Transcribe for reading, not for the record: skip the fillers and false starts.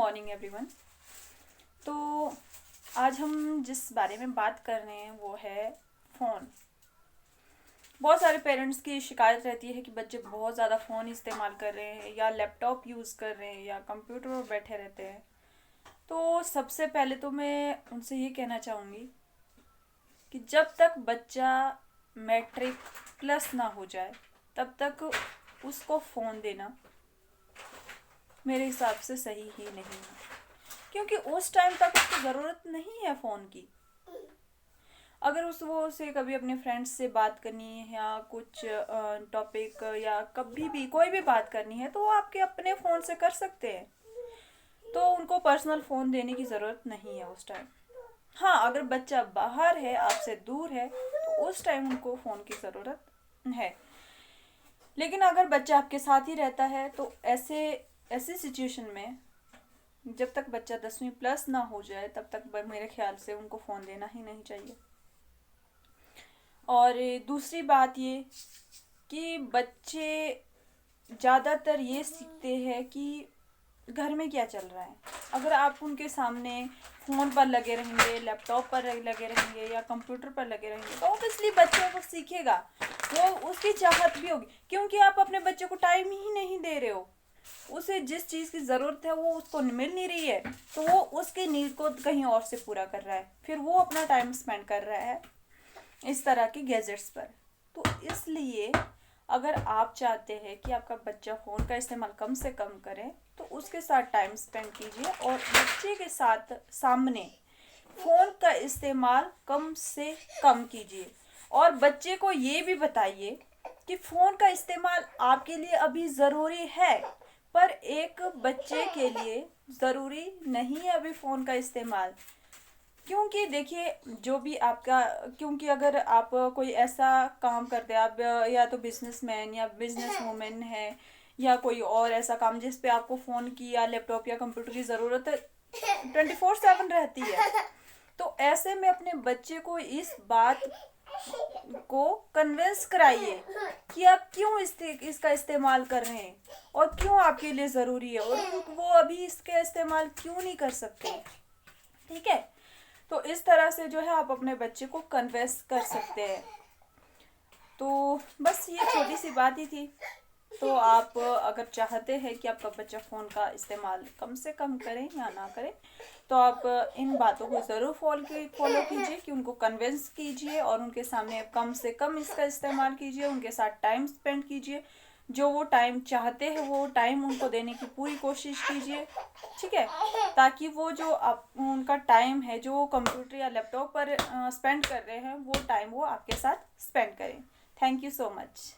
Morning everyone. तो आज हम जिस बारे में बात कर रहे हैं वो है फ़ोन। बहुत सारे पेरेंट्स की शिकायत रहती है कि बच्चे बहुत ज़्यादा फ़ोन इस्तेमाल कर रहे हैं या लैपटॉप यूज़ कर रहे हैं या कंप्यूटर पर बैठे रहते हैं। तो सबसे पहले तो मैं उनसे ये कहना चाहूँगी कि जब तक बच्चा मैट्रिक प्लस ना हो जाए तब तक उसको फ़ोन देना मेरे हिसाब से सही ही नहीं है, क्योंकि उस टाइम तक उसको ज़रूरत नहीं है फ़ोन की। अगर उसे कभी अपने फ्रेंड्स से बात करनी है या कुछ टॉपिक या कभी भी कोई भी बात करनी है तो वो आपके अपने फ़ोन से कर सकते हैं। तो उनको पर्सनल फ़ोन देने की ज़रूरत नहीं है उस टाइम। हाँ, अगर बच्चा बाहर है, आपसे दूर है, तो उस टाइम उनको फ़ोन की ज़रूरत है। लेकिन अगर बच्चा आपके साथ ही रहता है तो ऐसी सिचुएशन में जब तक बच्चा 10वीं प्लस ना हो जाए तब तक मेरे ख्याल से उनको फ़ोन देना ही नहीं चाहिए। और दूसरी बात ये कि बच्चे ज़्यादातर ये सीखते हैं कि घर में क्या चल रहा है। अगर आप उनके सामने फ़ोन पर लगे रहेंगे, लैपटॉप पर लगे रहेंगे या कंप्यूटर पर लगे रहेंगे तो ऑब्वियसली बच्चों को सीखेगा, वो उसकी चाहत भी होगी, क्योंकि आप अपने बच्चे को टाइम ही नहीं दे रहे हो। उसे जिस चीज़ की ज़रूरत है वो उसको मिल नहीं रही है, तो वो उसकी नीड को कहीं और से पूरा कर रहा है, फिर वो अपना टाइम स्पेंड कर रहा है इस तरह के गैजेट्स पर। तो इसलिए अगर आप चाहते हैं कि आपका बच्चा फ़ोन का इस्तेमाल कम से कम करे तो उसके साथ टाइम स्पेंड कीजिए और बच्चे के साथ सामने फ़ोन का इस्तेमाल कम से कम कीजिए। और बच्चे को ये भी बताइए कि फ़ोन का इस्तेमाल आपके लिए अभी ज़रूरी है, पर एक बच्चे के लिए ज़रूरी नहीं है अभी फ़ोन का इस्तेमाल। क्योंकि देखिए जो भी आपका, क्योंकि अगर आप कोई ऐसा काम करते हैं, आप या तो बिजनेसमैन या बिजनेस वूमेन है या कोई और ऐसा काम जिस पे आपको फ़ोन की या लैपटॉप या कंप्यूटर की ज़रूरत 24/7 रहती है, तो ऐसे में अपने बच्चे को इस बात को कन्विंस कराइए कि आप क्यों इसका इस्तेमाल कर रहे हैं और क्यों आपके लिए ज़रूरी है और वो अभी इसका इस्तेमाल क्यों नहीं कर सकते। ठीक है, तो इस तरह से जो है आप अपने बच्चे को कन्विंस कर सकते हैं। तो बस ये छोटी सी बात ही थी। तो आप अगर चाहते हैं कि आपका बच्चा फ़ोन का इस्तेमाल कम से कम करें या ना करें तो आप इन बातों को ज़रूर फॉलो कीजिए कि उनको कन्विंस कीजिए और उनके सामने कम से कम इसका इस्तेमाल कीजिए, उनके साथ टाइम स्पेंड कीजिए, जो वो टाइम चाहते हैं वो टाइम उनको देने की पूरी कोशिश कीजिए। ठीक है, ताकि वो जो आप उनका टाइम है जो कंप्यूटर या लैपटॉप पर स्पेंड कर रहे हैं वो टाइम वो आपके साथ स्पेंड करें। Thank you so much.